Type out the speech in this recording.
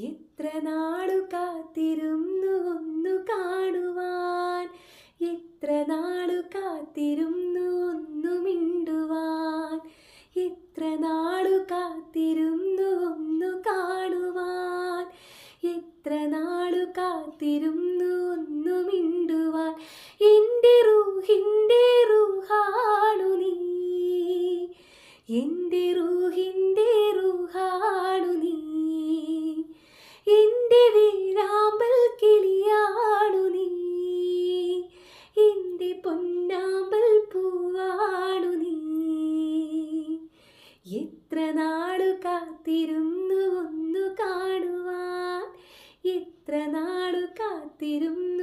എത്ര നാളു കാത്തിരുന്നു ഒന്നു കാണുവാൻ, എത്ര നാളു കാത്തിരുന്നു ഒന്നു മിണ്ടുവാൻ, എത്ര നാളു കാത്തിരുന്നു ഒന്നു കാണുവാൻ, എത്ര നാളു കാത്തിരുന്നു ഒന്നു മിണ്ടുവാൻ. എൻ്റെ റൂഹിൻ്റെ റൂഹാണു നീ, എൻ്റെ റൂഹിൻ്റെ റൂഹാണു നീ, എൻ്റെ വീഴാമ്പൽ കിളിയാണു നീ, എൻ്റെ പൊന്നാമ്പൽ പൂവാണു നീ. എത്ര നാളു കാത്തിരുന്നു ഒന്നു കാണുവാൻ, എത്ര നാളു കാത്തിരുന്നു